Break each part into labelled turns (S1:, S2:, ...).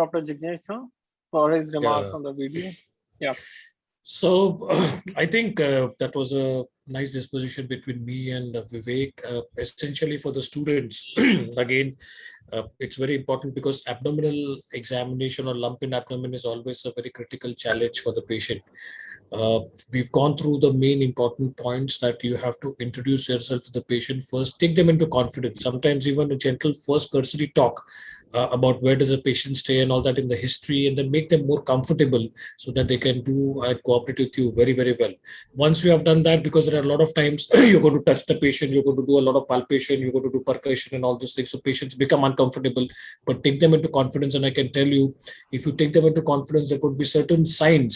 S1: Dr. Jignesh sir for his remarks
S2: Yeah.
S1: on the video. Yeah.
S2: So I think that was a nice disposition between me and Vivek. Essentially for the students, again, it's very important because abdominal examination or lump in abdomen is always a very critical challenge for the patient. We've gone through the main important points that you have to introduce yourself to the patient first, take them into confidence. Sometimes even a gentle first cursory talk about where does the patient stay and all that in the history, and then make them more comfortable so that they can do and cooperate with you very, very well. Once you have done that, because there are a lot of times you're going to touch the patient, you're going to do a lot of palpation, you're going to do percussion and all those things. So patients become uncomfortable, but take them into confidence. And I can tell you, if you take them into confidence, there could be certain signs,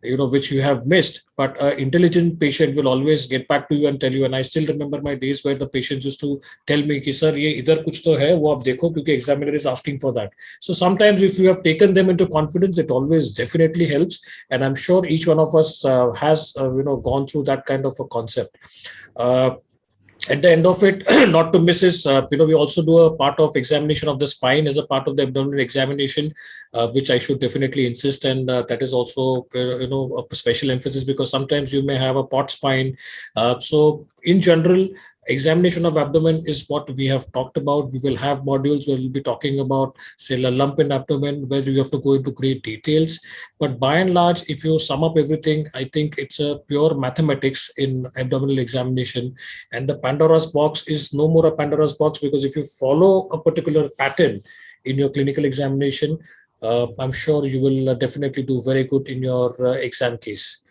S2: which you have missed, but an intelligent patient will always get back to you and tell you. And I still remember my days where the patients used to tell me कि sir ये इधर कुछ तो है वो आप देखो क्योंकि examiner is asking for that. So sometimes if you have taken them into confidence, it always definitely helps. And I'm sure each one of us has gone through that kind of a concept. At the end of it, not to miss is, we also do a part of examination of the spine as a part of the abdominal examination, which I should definitely insist. And that is also, a special emphasis because sometimes you may have a pot spine. So in general, examination of abdomen is what we have talked about. We will have modules where we'll be talking about, say, a lump in abdomen, where you have to go into great details. But by and large, if you sum up everything, I think it's a pure mathematics in abdominal examination. And the Pandora's box is no more a Pandora's box, because if you follow a particular pattern in your clinical examination, I'm sure you will definitely do very good in your exam case.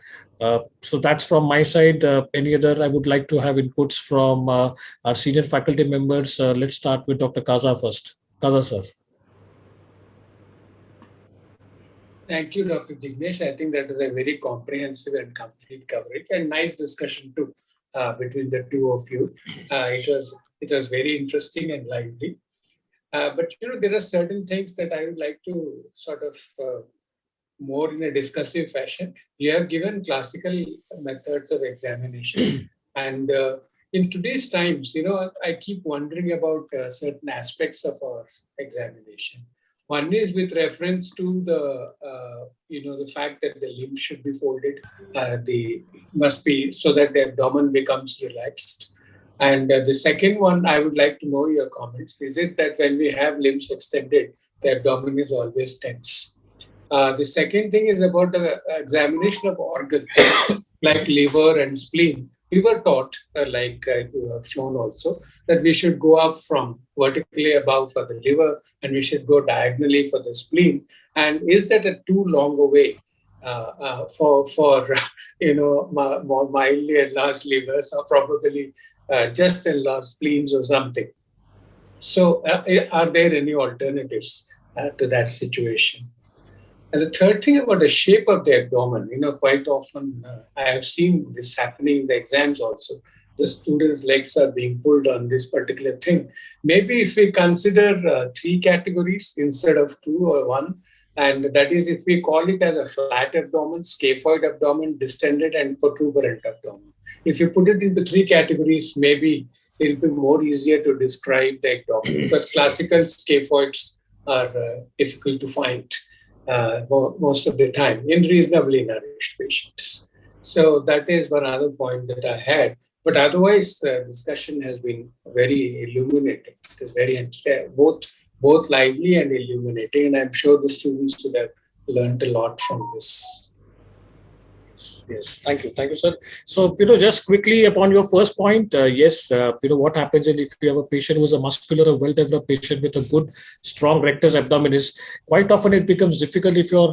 S2: So that's from my side. Any other, I would like to have inputs from our senior faculty members. Let's start with Dr. Kaza first. Kaza, sir.
S3: Thank you, Dr. Jignesh. I think that was a very comprehensive and complete coverage and nice discussion too between the two of you. It was very interesting and lively. But there are certain things that I would like to sort of more in a discussive fashion. You have given classical methods of examination. And in today's times, I keep wondering about certain aspects of our examination. One is with reference to the fact that the limb should be folded. Must be so that the abdomen becomes relaxed. And the second one, I would like to know your comments. Is it that when we have limbs extended, the abdomen is always tense? The second thing is about the examination of organs like liver and spleen. We were taught, like you have shown also, that we should go up from vertically above for the liver and we should go diagonally for the spleen. And is that a too long a way for more mildly enlarged livers or probably just enlarged spleens or something? So are there any alternatives to that situation? And the third thing about the shape of the abdomen, quite often I have seen this happening in the exams also. The students' legs are being pulled on this particular thing. Maybe if we consider 3 categories instead of 2 or 1, and that is if we call it as a flat abdomen, scaphoid abdomen, distended and protuberant abdomen. If you put it into 3 categories, maybe it'll be more easier to describe the abdomen because classical scaphoids are difficult to find. Most of the time in reasonably nourished patients. So that is one other point that I had. But otherwise, the discussion has been very illuminating. It is very both lively and illuminating. And I'm sure the students would have learned a lot from this.
S2: Yes, thank you, sir. So, just quickly upon your first point, yes, what happens if you have a patient who is a muscular, a well-developed patient with a good, strong rectus abdominis, quite often it becomes difficult if you're,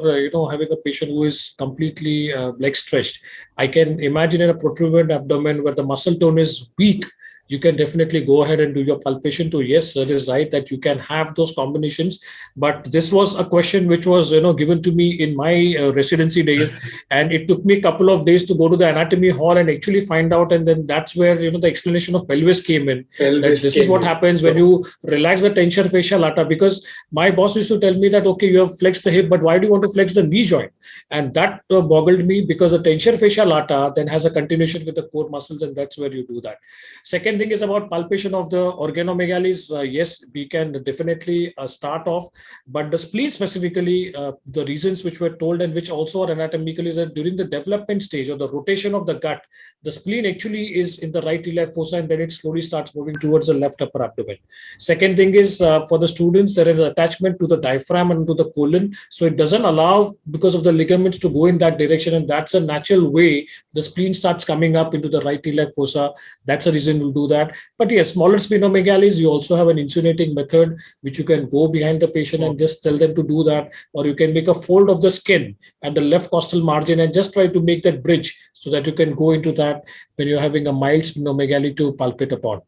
S2: having a patient who is completely leg stretched. I can imagine in a protuberant abdomen where the muscle tone is weak, you can definitely go ahead and do your palpation too. Yes, sir is right that you can have those combinations. But this was a question which was, given to me in my residency days. And it took me a couple of days to go to the anatomy hall and actually find out. And then that's where, the explanation of pelvis came in. This is what happens when you relax the tension fascia lata. Because my boss used to tell me that, okay, you have flexed the hip, but why do you want to flex the knee joint? And that boggled me because the tension fascia lata then has a continuation with the core muscles. And that's where you do that. Second second thing is about palpation of the organomegalis. Yes, we can definitely start off, but the spleen specifically, the reasons which were told and which also are anatomical is that during the development stage or the rotation of the gut, the spleen actually is in the right iliac fossa and then it slowly starts moving towards the left upper abdomen. Second thing is for the students, there is an attachment to the diaphragm and to the colon. So it doesn't allow, because of the ligaments, to go in that direction. And that's a natural way the spleen starts coming up into the right iliac fossa. That's the reason we'll do that. But yes, smaller splenomegalis, you also have an insinuating method, which you can go behind the patient and just tell them to do that. Or you can make a fold of the skin at the left costal margin and just try to make that bridge so that you can go into that when you're having a mild splenomegaly to palpate upon.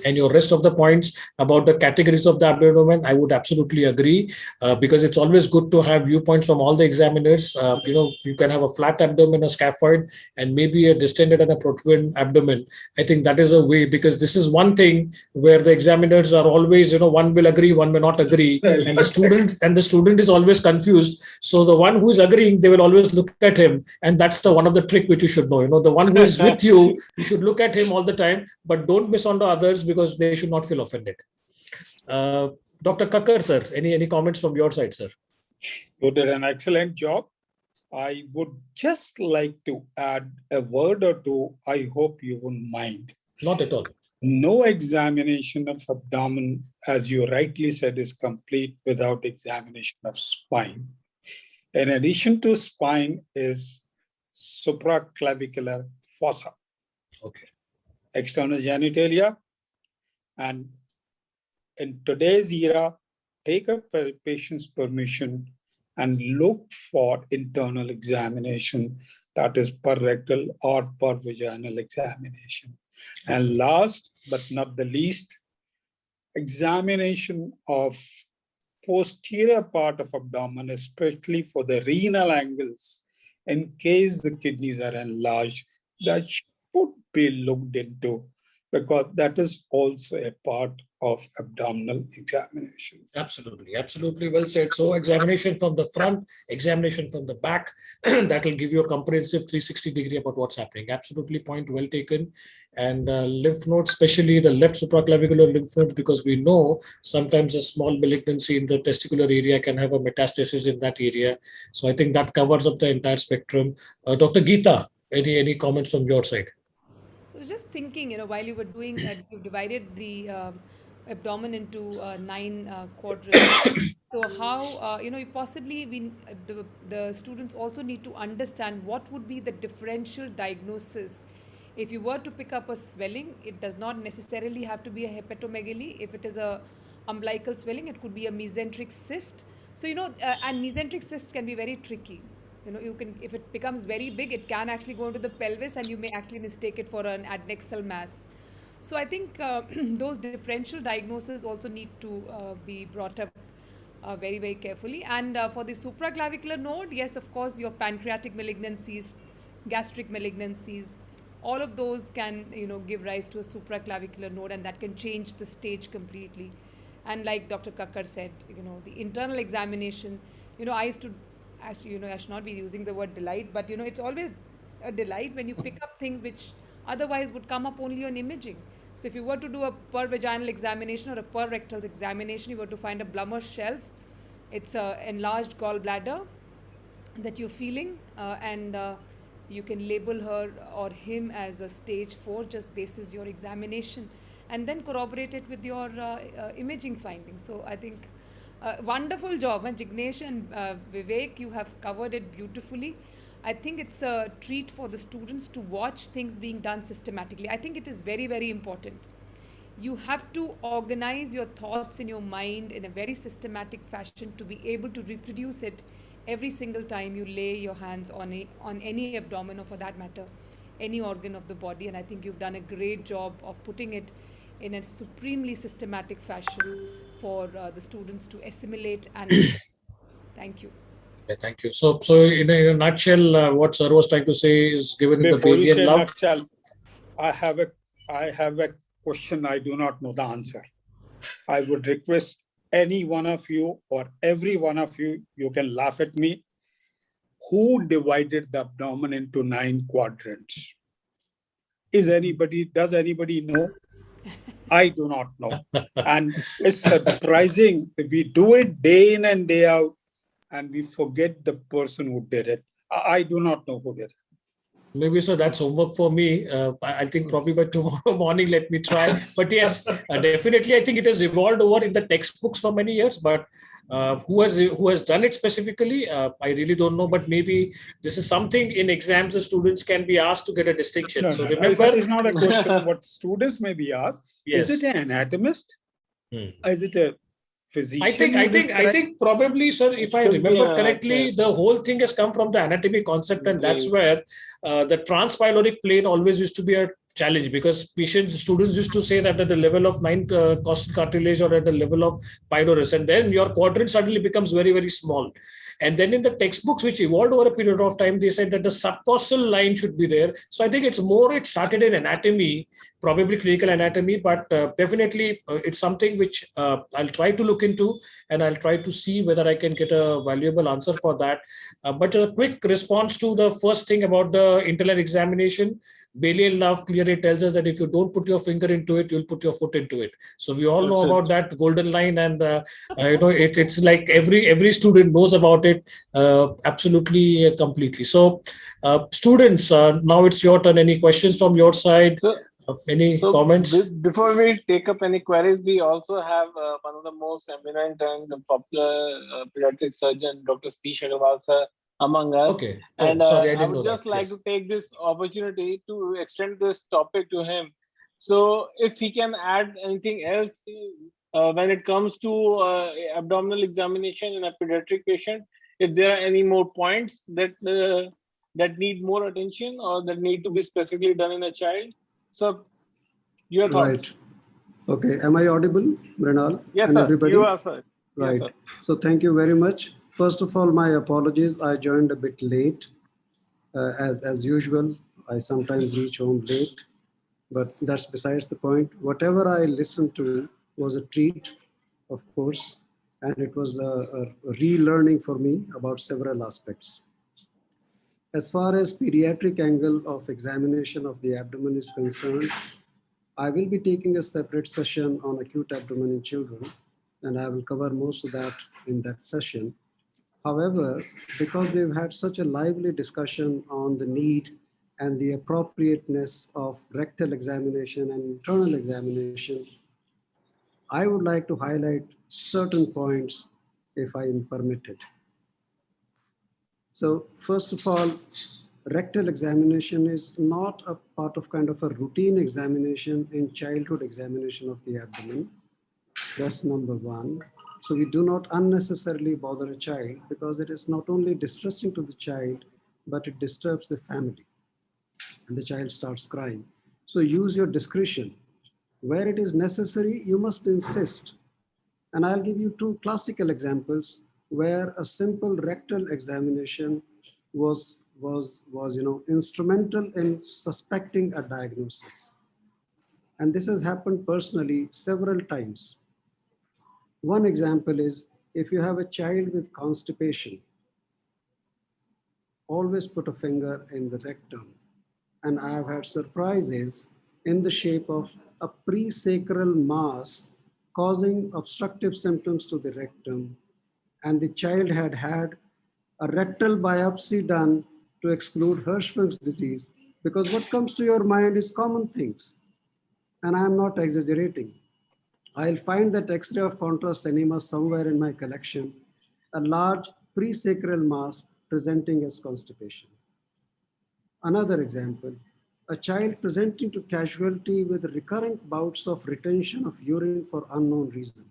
S2: And your rest of the points about the categories of the abdomen, I would absolutely agree, because it's always good to have viewpoints from all the examiners. You can have a flat abdomen, a scaphoid, and maybe a distended and a protruent abdomen. I think that is a way, because this is one thing where the examiners are always, one will agree, one may not agree, and the student is always confused. So the one who is agreeing, they will always look at him, and that's the one of the trick which you should know. The one who is with you, you should look at him all the time, but don't miss on the others, because they should not feel offended. Dr. Kakkar, sir, any comments from your side, sir?
S4: You did an excellent job. I would just like to add a word or two. I hope you wouldn't mind.
S2: Not at all.
S4: No examination of abdomen, as you rightly said, is complete without examination of spine. In addition to spine is supraclavicular fossa.
S2: Okay.
S4: External genitalia. And in today's era, take a patient's permission and look for internal examination, that is per rectal or per vaginal examination. And last but not the least, examination of posterior part of abdomen, especially for the renal angles, in case the kidneys are enlarged, that should be looked into, because that is also a part of abdominal examination.
S2: Absolutely, absolutely well said. So examination from the front, examination from the back, that will give you a comprehensive 360-degree about what's happening. Absolutely, point well taken. And lymph nodes, especially the left supraclavicular lymph nodes, because we know sometimes a small malignancy in the testicular area can have a metastasis in that area. So I think that covers up the entire spectrum. Dr. Geeta, any comments from your side?
S5: So just thinking, while you were doing, you divided the abdomen into 9 quadrants. So how, possibly the students also need to understand what would be the differential diagnosis. If you were to pick up a swelling, it does not necessarily have to be a hepatomegaly. If it is a umbilical swelling, it could be a mesenteric cyst. So, and mesenteric cysts can be very tricky. If it becomes very big, it can actually go into the pelvis and you may actually mistake it for an adnexal mass. So I think those differential diagnoses also need to be brought up very, very carefully. And for the supraclavicular node, yes, of course, your pancreatic malignancies, gastric malignancies, all of those can, give rise to a supraclavicular node, and that can change the stage completely. And like Dr. Kakkar said, the internal examination, I used to, actually, I should not be using the word delight, but, it's always a delight when you pick up things which otherwise would come up only on imaging. So if you were to do a per vaginal examination or a per rectal examination, you were to find a Blummer shelf. It's an enlarged gallbladder that you're feeling, and you can label her or him as a stage 4 just basis your examination, and then corroborate it with your imaging findings. So I think wonderful job, and Jignesh and Vivek, you have covered it beautifully. I think it's a treat for the students to watch things being done systematically. I think it is very, very important. You have to organize your thoughts in your mind in a very systematic fashion to be able to reproduce it every single time you lay your hands on any abdomen, or for that matter, any organ of the body. And I think you've done a great job of putting it in a supremely systematic fashion for the students to assimilate and thank you.
S2: Yeah, thank you. So in a nutshell, what sir was trying to say is, given
S4: Before
S2: the
S4: you
S2: Bayesian
S4: say
S2: love.
S4: nutshell, I have a question I do not know the answer. I would request any one of you or every one of you, you can laugh at me, who divided the abdomen into 9 quadrants? Does anybody know? I do not know. And it's surprising. We do it day in and day out, and we forget the person who did it. I do not know who did it.
S2: Maybe so that's homework for me. I think probably by tomorrow morning, let me try. But yes, definitely, I think it has evolved over in the textbooks for many years. But who has done it specifically? I really don't know. But maybe this is something in exams the students can be asked to get a distinction.
S4: No,
S2: So
S4: no,
S2: remember,
S4: it's not a question. What students may be asked:
S2: yes.
S4: Is it an anatomist? Is it a physician?
S2: I think probably, sir, if I remember correctly, the whole thing has come from the anatomy concept, and that's where the transpyloric plane always used to be a challenge, because students used to say that at the level of 9 costal cartilage or at the level of pylorus, and then your quadrant suddenly becomes very, very small. And then in the textbooks, which evolved over a period of time, they said that the subcostal line should be there. So I think it started in anatomy, probably clinical anatomy, but definitely it's something which I'll try to look into, and I'll try to see whether I can get a valuable answer for that. But just a quick response to the first thing about the internal examination, Bailey law clearly tells us that if you don't put your finger into it, you'll put your foot into it. So we all know about that golden line, and it's like every student knows about it absolutely completely. So students, now it's your turn. Any questions from your side? Any comments?
S1: Before we take up any queries, we also have one of the most eminent and popular pediatric surgeon, Dr. Satish Agarwal sir, among us.
S2: Okay.
S1: And
S2: sorry, I didn't
S1: I would
S2: know
S1: just
S2: that.
S1: like to take this opportunity to extend this topic to him. So if he can add anything else when it comes to abdominal examination in a pediatric patient, if there are any more points that need more attention or that need to be specifically done in a child. So your thoughts.
S6: Right. Okay. Am I audible, Mrinal?
S1: Yes,
S6: and
S1: sir.
S6: Everybody?
S1: You are, sir.
S6: Right.
S1: Yes, sir.
S6: So thank you very much. First of all, my apologies. I joined a bit late. As usual, I sometimes reach home late, but that's besides the point. Whatever I listened to was a treat, of course, and it was a relearning for me about several aspects. As far as pediatric angle of examination of the abdomen is concerned, I will be taking a separate session on acute abdomen in children, and I will cover most of that in that session. However, because we've had such a lively discussion on the need and the appropriateness of rectal examination and internal examination, I would like to highlight certain points if I am permitted. So first of all, rectal examination is not a part of kind of a routine examination in childhood examination of the abdomen. That's number one. So we do not unnecessarily bother a child because it is not only distressing to the child, but it disturbs the family and the child starts crying. So use your discretion. Where it is necessary, you must insist. And I'll give you two classical examples where a simple rectal examination was instrumental in suspecting a diagnosis. And this has happened personally several times. One example is if you have a child with constipation, always put a finger in the rectum. And I have had surprises in the shape of a presacral mass causing obstructive symptoms to the rectum. And the child had had a rectal biopsy done to exclude Hirschsprung's disease, because what comes to your mind is common things. And I am not exaggerating. I'll find that X-ray of contrast enema somewhere in my collection, a large presacral mass presenting as constipation. Another example, a child presenting to casualty with recurrent bouts of retention of urine for unknown reason.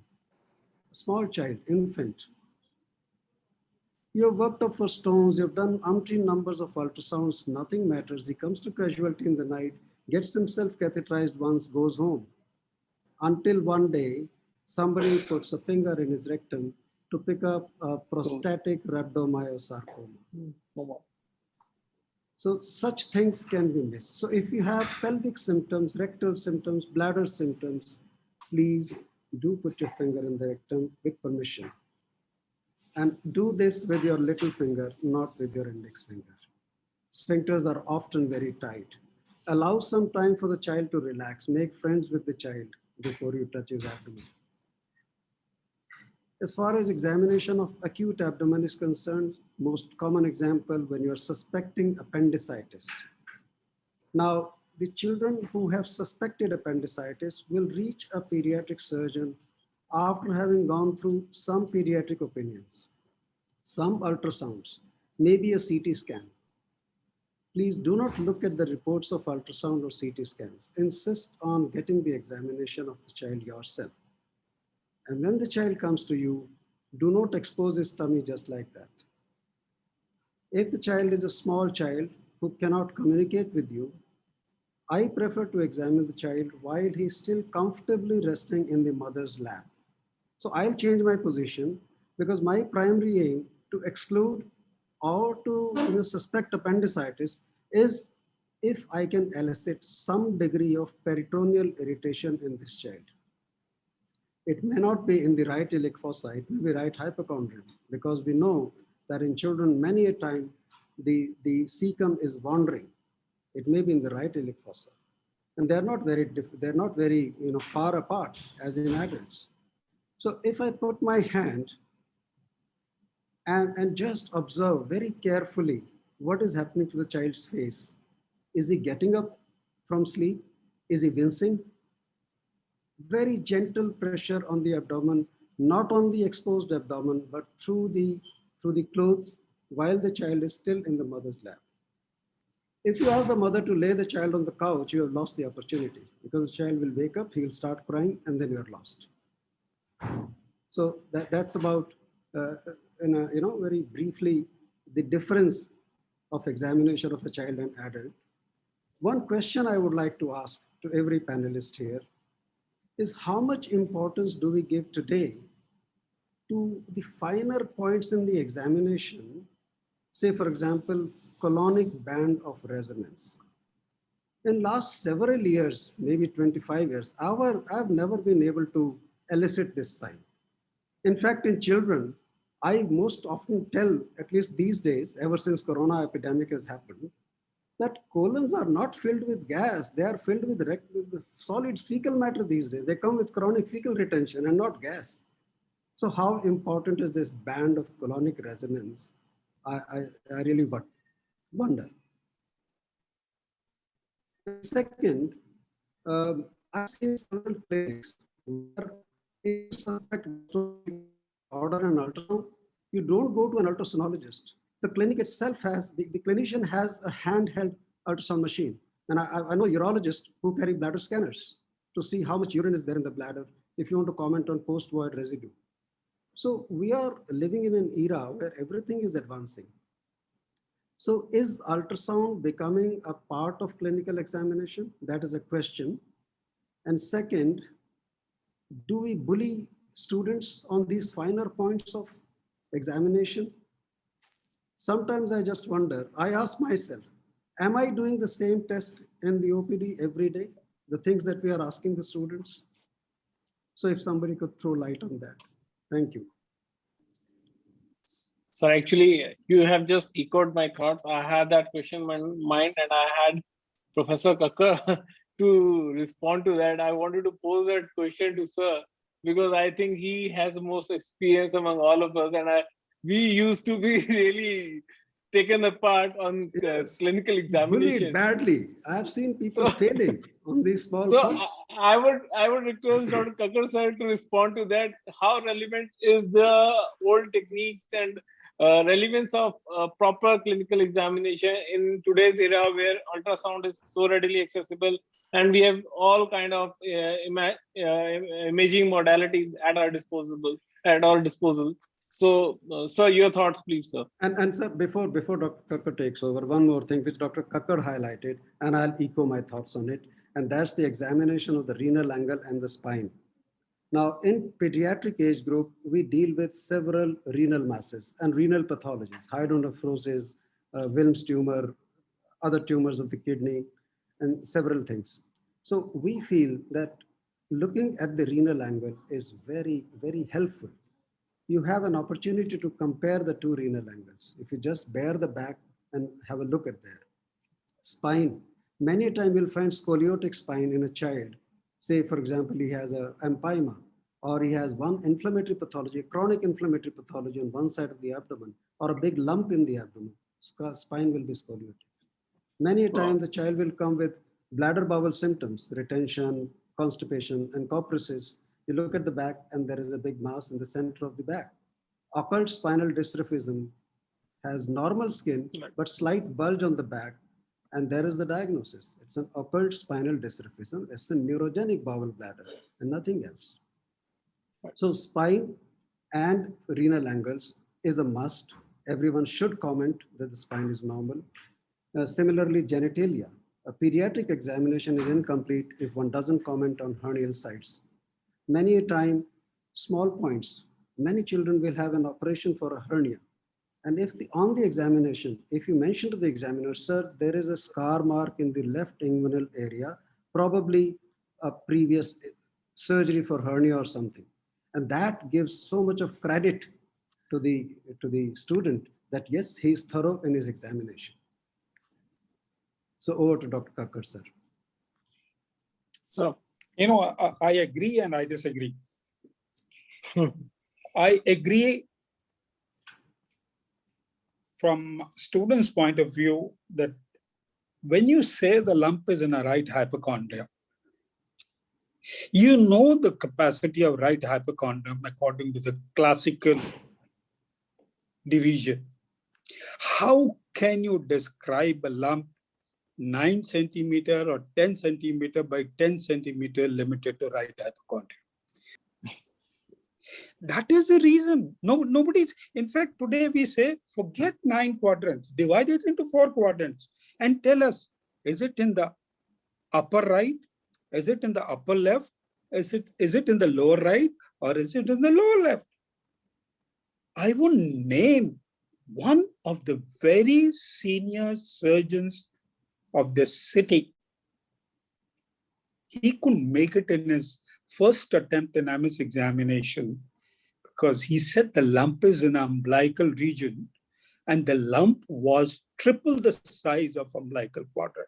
S6: A small child, infant. You have worked up for stones, you've done umpteen numbers of ultrasounds, nothing matters. He comes to casualty in the night, gets himself catheterized once, goes home. Until one day, somebody puts a finger in his rectum to pick up a prostatic rhabdomyosarcoma. So such things can be missed. So if you have pelvic symptoms, rectal symptoms, bladder symptoms, please do put your finger in the rectum with permission. And do this with your little finger, not with your index finger. Sphincters are often very tight. Allow some time for the child to relax. Make friends with the child before you touch his abdomen. As far as examination of acute abdomen is concerned, most common example when you are suspecting appendicitis. Now, the children who have suspected appendicitis will reach a pediatric surgeon after having gone through some pediatric opinions, some ultrasounds, maybe a CT scan. Please do not look at the reports of ultrasound or CT scans. Insist on getting the examination of the child yourself. And when the child comes to you, do not expose his tummy just like that. If the child is a small child who cannot communicate with you, I prefer to examine the child while he's still comfortably resting in the mother's lap. So I'll change my position because my primary aim to exclude or to suspect appendicitis is if I can elicit some degree of peritoneal irritation in this child. It may not be in the right iliac fossa, it may be right hypochondrium, because we know that in children many a time the cecum is wandering. It may be in the right iliac fossa, and they're not very far apart as in adults. So if I put my hand and just observe very carefully what is happening to the child's face. Is he getting up from sleep? Is he wincing? Very gentle pressure on the abdomen, not on the exposed abdomen, but through the clothes while the child is still in the mother's lap. If you ask the mother to lay the child on the couch, you have lost the opportunity because the child will wake up, he will start crying, and then you are lost. So that's about, very briefly, the difference of examination of a child and adult. One question I would like to ask to every panelist here is how much importance do we give today to the finer points in the examination, say for example, colonic band of resonance. In last several years, maybe 25 years, I've never been able to elicit this sign. In fact, in children, I most often tell, at least these days, ever since corona epidemic has happened, that colons are not filled with gas, they are filled with solid fecal matter these days. They come with chronic fecal retention and not gas. So how important is this band of colonic resonance? I really wonder. Second, I've seen several clinics where if you suspect order an ultrasound, you don't go to an ultrasonologist. The clinic itself has, the clinician has a handheld ultrasound machine. And I know urologists who carry bladder scanners to see how much urine is there in the bladder if you want to comment on post-void residue. So we are living in an era where everything is advancing. So is ultrasound becoming a part of clinical examination? That is a question. And second, do we bully students on these finer points of examination? Sometimes I just wonder, I ask myself, am I doing the same test in the OPD every day? The things that we are asking the students? So if somebody could throw light on that. Thank you.
S1: So actually, you have just echoed my thoughts. I had that question in my mind and I had Professor Kakkar to respond to that. I wanted to pose that question to sir because I think he has the most experience among all of us, and we used to be really taken apart on clinical examination.
S6: Bullied badly. I've seen people failing on these small
S1: points. I would request Dr. Kakkar sir to respond to that. How relevant is the old techniques and relevance of proper clinical examination in today's era where ultrasound is so readily accessible and we have all kind of imaging modalities at our disposal. So, sir, your thoughts, please, sir.
S6: And sir, before Dr. Kakkar takes over, one more thing which Dr. Kakkar highlighted, and I'll echo my thoughts on it, and that's the examination of the renal angle and the spine. Now, in pediatric age group, we deal with several renal masses and renal pathologies, hyodonephrosis, Wilms tumor, other tumors of the kidney, and several things. So we feel that looking at the renal angle is very, very helpful. You have an opportunity to compare the two renal angles. If you just bare the back and have a look at there. Spine, Many a time you'll find scoliotic spine in a child. Say, for example, he has a empyema, or he has one inflammatory pathology, chronic inflammatory pathology on one side of the abdomen, or a big lump in the abdomen. Spine will be scoliotic. Many a time the child will come with bladder bowel symptoms, retention, constipation, and copresis. You look at the back and there is a big mass in the center of the back. Occult spinal dystrophism has normal skin, but slight bulge on the back, and there is the diagnosis. It's an occult spinal dystrophism. It's a neurogenic bowel bladder and nothing else. So spine and renal angles is a must. Everyone should comment that the spine is normal. Similarly, genitalia. A pediatric examination is incomplete if one doesn't comment on hernial sites. Many a time, small points. Many children will have an operation for a hernia. And if on the examination, if you mention to the examiner, sir, there is a scar mark in the left inguinal area, probably a previous surgery for hernia or something. And that gives so much of credit to the student that yes, he is thorough in his examination. So over to Dr. Kakkar, sir.
S4: So, I agree and I disagree. I agree from students' point of view that when you say the lump is in a right hypochondria, you know the capacity of right hypochondrium according to the classical division. How can you describe a lump 9 centimeter or 10 centimeter by 10 centimeter limited to right hypochondria? That is the reason. Nobody's, in fact, today we say, forget 9 quadrants, divide it into 4 quadrants and tell us, is it in the upper right? Is it in the upper left? Is it in the lower right? Or is it in the lower left? I will name one of the very senior surgeons of the city. He couldn't make it in his first attempt in MS examination because he said the lump is in umbilical region and the lump was triple the size of umbilical quadrant.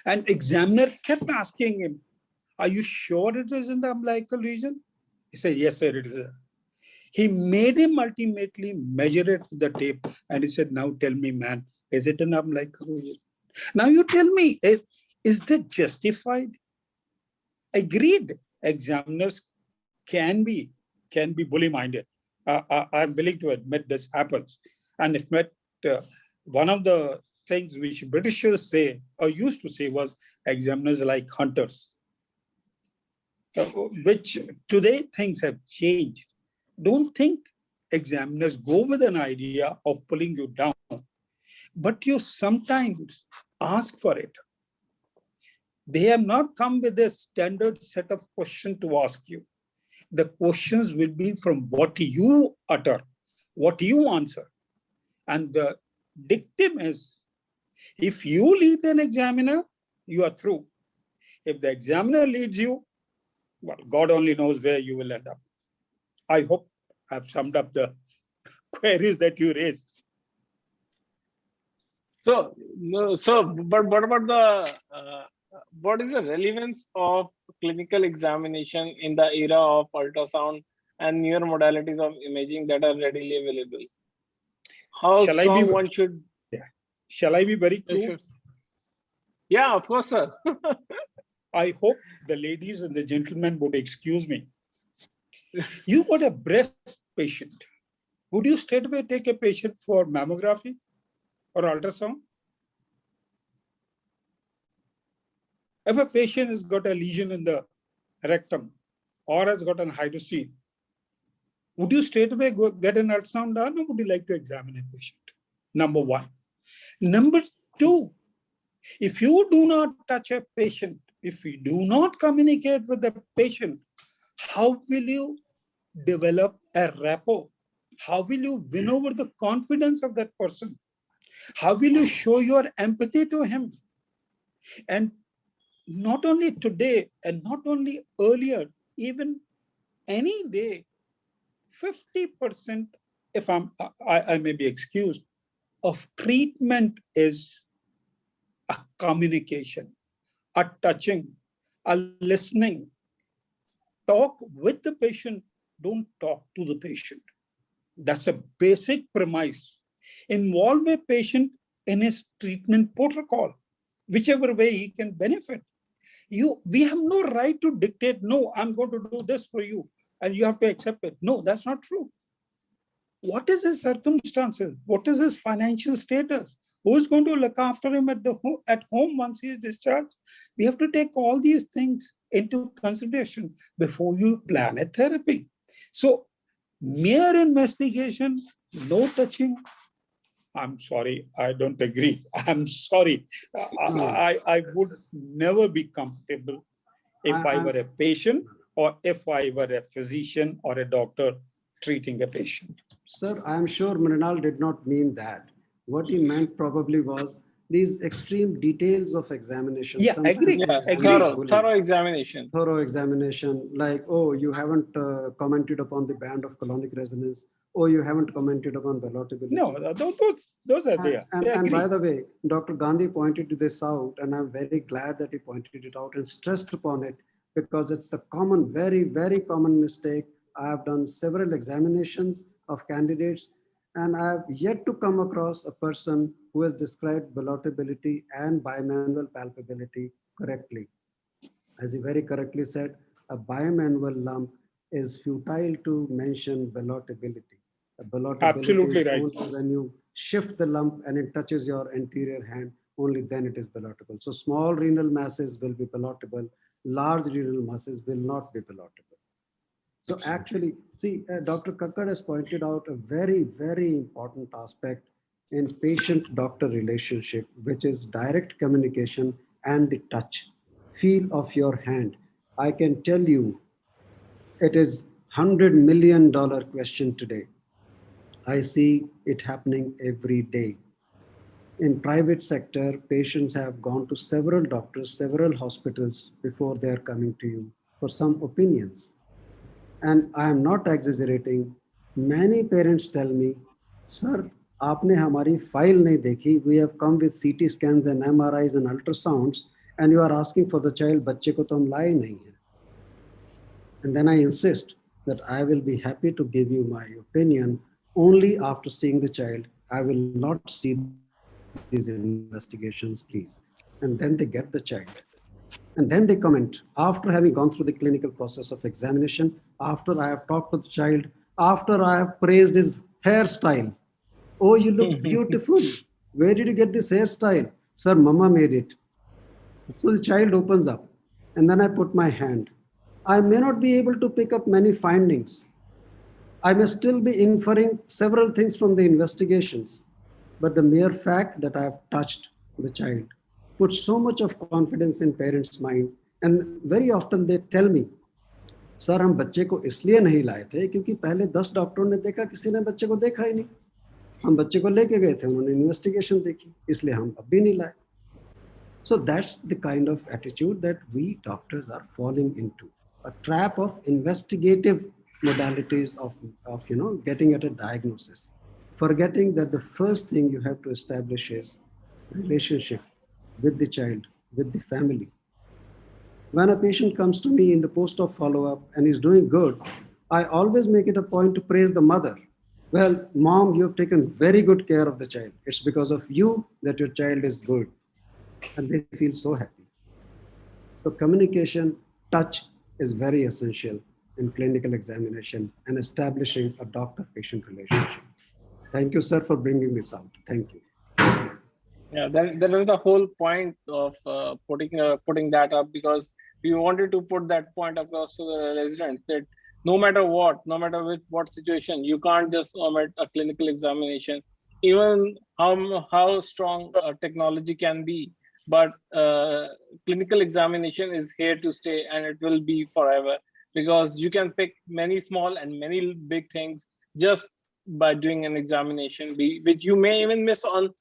S4: And examiner kept asking him, are you sure it is in the umbilical region? He said, yes, sir, it is. He made him ultimately measure it with the tape and he said, now tell me, man, is it in the umbilical region? Now you tell me, is that justified? Agreed, examiners can be bully-minded. I'm willing to admit this happens. And if one of the things which Britishers say or used to say was examiners like hunters, which today things have changed. Don't think examiners go with an idea of pulling you down, but you sometimes ask for it. They have not come with a standard set of questions to ask you. The questions will be from what you utter, what you answer. And the dictum is, if you lead an examiner, you are through. If the examiner leads you, well, God only knows where you will end up. I hope I've summed up the queries that you raised.
S1: So, but what about what is the relevance of clinical examination in the era of ultrasound and newer modalities of imaging that are readily available? How strong one should?
S4: Yeah. Shall I be very clear?
S1: Yeah, of course, sir.
S4: I hope the ladies and the gentlemen would excuse me. You got a breast patient. Would you straight away take a patient for mammography or ultrasound? If a patient has got a lesion in the rectum or has got an hydrocele, would you straight away go get an ultrasound done or would you like to examine a patient? Number one. Number two, if you do not touch a patient, if you do not communicate with the patient, how will you develop a rapport? How will you win over the confidence of that person? How will you show your empathy to him? And not only today and not only earlier, even any day, 50%, if I may be excused, of treatment is a communication, a touching, a listening. Talk with the patient, don't talk to the patient. That's a basic premise. Involve a patient in his treatment protocol, whichever way he can benefit. We have no right to dictate, no, I'm going to do this for you, and you have to accept it. No, that's not true. What is his circumstances? What is his financial status? Who is going to look after him at home once he is discharged? We have to take all these things into consideration before you plan a therapy. So mere investigation, no touching, I'm sorry, I don't agree. I'm sorry. I would never be comfortable if I were a patient or if I were a physician or a doctor treating a patient.
S6: Sir, I'm sure Mrinal did not mean that. What he meant probably was these extreme details of examination.
S4: Yeah, agree.
S1: Yeah, thorough examination.
S6: Thorough examination, like, oh, you haven't commented upon the band of colonic resonance. Oh, you haven't commented upon velocity.
S4: No, those are there.
S6: And by the way, Dr. Gandhi pointed to this out, and I'm very glad that he pointed it out and stressed upon it, because it's a common, very, very common mistake. I have done several examinations of candidates, and I have yet to come across a person who has described velotability and bimanual palpability correctly. As he very correctly said, a bimanual lump is futile to mention velotability.
S4: Absolutely right.
S6: When you shift the lump and it touches your anterior hand, only then it is velotable. So small renal masses will be velotable, large renal masses will not be velotable. So actually, see, Dr. Kakkad has pointed out a very, very important aspect in patient-doctor relationship, which is direct communication and the touch, feel of your hand. I can tell you, it is $100 million question today. I see it happening every day. In private sector, patients have gone to several doctors, several hospitals before they are coming to you for some opinions. And I am not exaggerating. Many parents tell me, sir, आपने हमारी file नहीं देखी. We have come with CT scans and MRIs and ultrasounds, and you are asking for the child. बच्चे को तो हम लाए नहीं हैं. And then I insist that I will be happy to give you my opinion only after seeing the child. I will not see these investigations, please. And then they get the child. And then they comment, after having gone through the clinical process of examination, after I have talked to the child, after I have praised his hairstyle. Oh, you look beautiful. Where did you get this hairstyle? Sir, mama made it. So the child opens up. And then I put my hand. I may not be able to pick up many findings. I may still be inferring several things from the investigations. But the mere fact that I have touched the child puts so much of confidence in parents' mind. And very often they tell me, sir हम बच्चे को इसलिए नहीं लाए थे क्योंकि पहले 10 डॉक्टरों ने देखा, किसी ने बच्चे को देखा ही नहीं. हम बच्चे को लेके गए थे, उन्होंने इन्वेस्टिगेशन देखी, इसलिए हम अब भी नहीं लाए. So that's the kind of attitude that we doctors are falling into, a trap of investigative modalities of getting at a diagnosis, forgetting that the first thing you have to establish is relationship with the child, with the family. When a patient comes to me in the post-op follow-up and is doing good, I always make it a point to praise the mother. Well, mom, you have taken very good care of the child. It's because of you that your child is good. And they feel so happy. So communication, touch is very essential in clinical examination and establishing a doctor-patient relationship. Thank you, sir, for bringing this out. Thank you.
S1: Yeah, that was the whole point of putting that up, because we wanted to put that point across to the residents that no matter what situation, you can't just omit a clinical examination, even how strong technology can be. But clinical examination is here to stay, and it will be forever, because you can pick many small and many big things just by doing an examination, which you may even miss on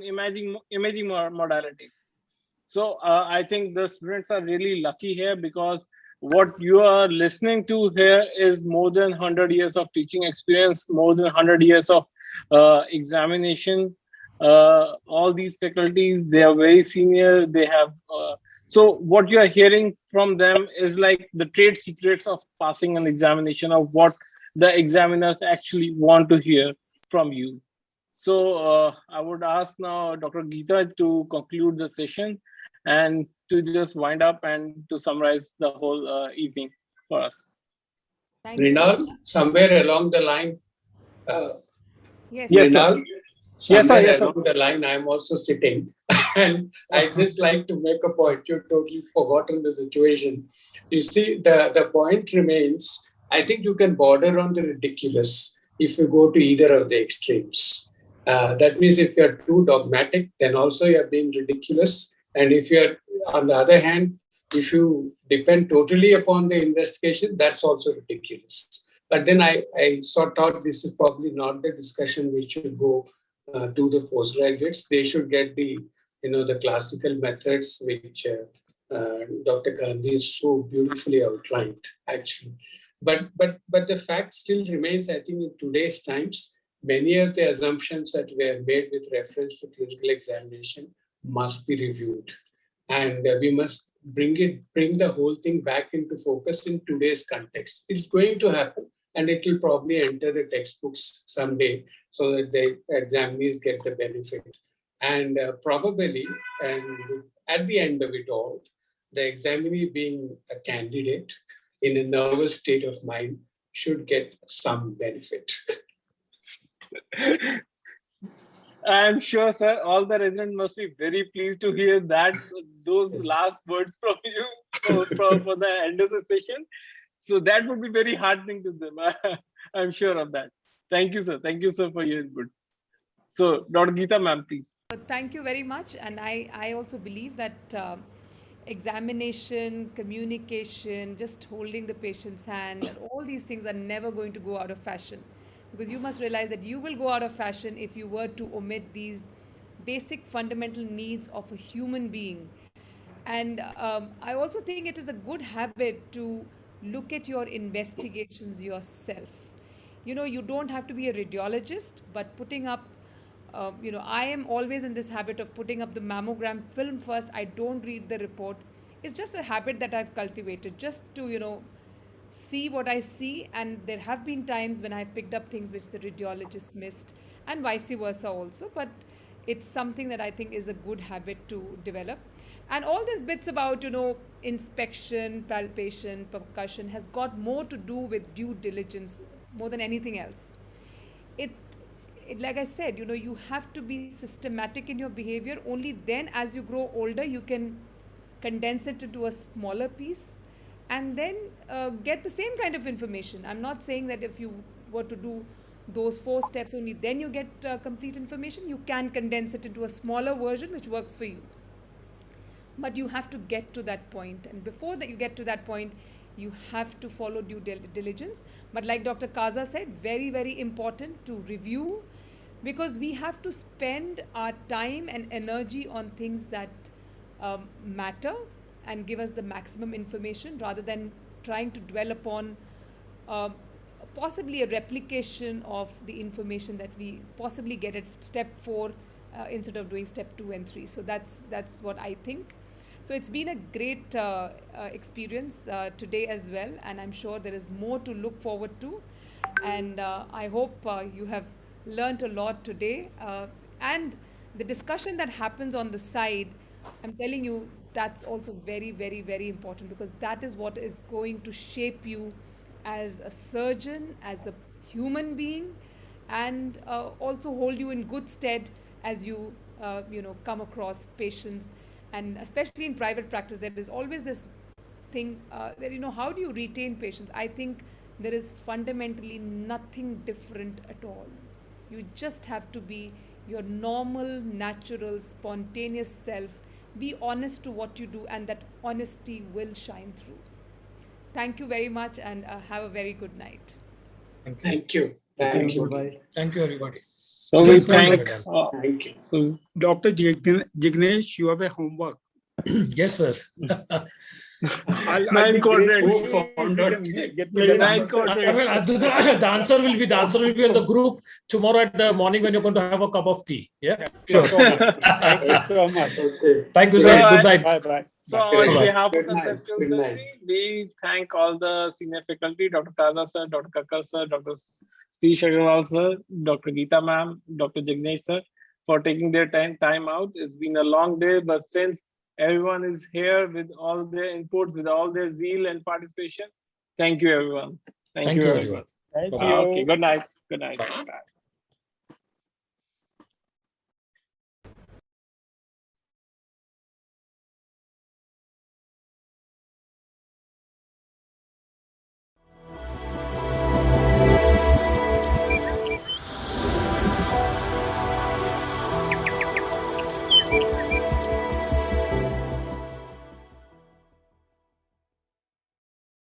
S1: imaging modalities. So I think the students are really lucky here, because what you are listening to here is more than 100 years of teaching experience, more than 100 years of examination all these faculties, they are very senior. They have so what you are hearing from them is like the trade secrets of passing an examination, of what the examiners actually want to hear from you. So I would ask now Dr. Geeta to conclude the session and to just wind up and to summarize the whole evening for us.
S5: Thank you very
S3: Rinal,
S5: much.
S3: somewhere along the line,
S5: Yes.
S1: Yes, sir.
S3: Rinal,
S1: Yes, sir.
S3: somewhere
S1: Yes, sir.
S3: along the line, I'm also sitting. And I just like to make a point. You've totally forgotten the situation. You see, the point remains, I think you can border on the ridiculous if you go to either of the extremes. That means if you're too dogmatic, then also you're being ridiculous. And if you're, on the other hand, if you depend totally upon the investigation, that's also ridiculous. But then I thought this is probably not the discussion we should go to the postgraduates. They should get the classical methods which Dr. Gandhi is so beautifully outlined, actually. But the fact still remains, I think, in today's times, many of the assumptions that were made with reference to clinical examination must be reviewed. And we must bring the whole thing back into focus in today's context. It's going to happen, and it will probably enter the textbooks someday so that the examinees get the benefit. And probably, and at the end of it all, the examinee being a candidate in a nervous state of mind should get some benefit.
S1: I'm sure, sir, all the residents must be very pleased to hear that, those
S3: Yes.
S1: last words from you for the end of the session. So that would be very heartening to them. I'm sure of that. Thank you, sir. Thank you, sir, for your input. So, Dr. Geeta, ma'am, please.
S5: Thank you very much. And I also believe that examination, communication, just holding the patient's hand, and all these things are never going to go out of fashion. Because you must realize that you will go out of fashion if you were to omit these basic fundamental needs of a human being. And I also think it is a good habit to look at your investigations yourself. You don't have to be a radiologist, but putting up, I am always in this habit of putting up the mammogram film first. I don't read the report. It's just a habit that I've cultivated just to, see what I see. And there have been times when I picked up things which the radiologist missed, and vice versa also. But it's something that I think is a good habit to develop. And all these bits about, inspection, palpation, percussion has got more to do with due diligence more than anything else. It like I said, you have to be systematic in your behavior. Only then, as you grow older, you can condense it into a smaller piece and then get the same kind of information. I'm not saying that if you were to do those 4 steps only, then you get complete information. You can condense it into a smaller version which works for you. But you have to get to that point. And before that you get to that point, you have to follow due diligence. But like Dr. Kaza said, very, very important to review, because we have to spend our time and energy on things that matter and give us the maximum information, rather than trying to dwell upon possibly a replication of the information that we possibly get at step 4 instead of doing step 2 and 3. So that's what I think. So it's been a great experience today as well, and I'm sure there is more to look forward to. And I hope you have learned a lot today. And the discussion that happens on the side, I'm telling you, that's also very, very, very important, because that is what is going to shape you as a surgeon, as a human being, and also hold you in good stead as you come across patients. And especially in private practice, there is always this thing that how do you retain patients? I think there is fundamentally nothing different at all. You just have to be your normal, natural, spontaneous self. Be honest to what you do, and that honesty will shine through. Thank you very much, and have a very good night.
S3: Thank you. Thank you.
S6: Bye.
S2: Thank you, everybody.
S1: So we
S2: Just one
S1: thank.
S2: second.
S3: Thank you.
S1: So
S4: Dr. Jignesh, you have a homework.
S2: Yes, sir.
S4: I'll
S1: Nine
S4: be
S1: quadrants.
S4: grateful if you can get me
S1: Maybe
S4: the
S1: nine
S4: number.
S1: quadrants.
S2: The answer will be on the group tomorrow at the morning when you're going to have a cup of tea. Yeah,
S4: Sure.
S2: sure.
S4: So much. Thank you so much.
S3: Okay.
S2: Thank you,
S1: So
S2: sir. Good
S1: I,
S2: night.
S4: Bye bye.
S1: So
S4: Bye.
S1: on
S2: Bye-bye.
S1: behalf of
S3: Good night.
S1: Conceptual
S3: Good night.
S1: Surgery, we thank all the senior faculty, Dr. Kaza sir, Dr. Kakkar sir, Dr. Satish Agarwal sir, Dr. Geeta ma'am, Dr. Jignesh sir, for taking their time out. It's been a long day, but since everyone is here with all their inputs, with all their zeal and participation, thank you everyone. Thank
S2: Thank
S1: you
S2: you,
S1: very
S2: everyone.
S1: much.
S4: Thank
S2: Bye-bye.
S4: you.
S1: Okay, good night. Good night.
S2: Bye.
S1: Bye.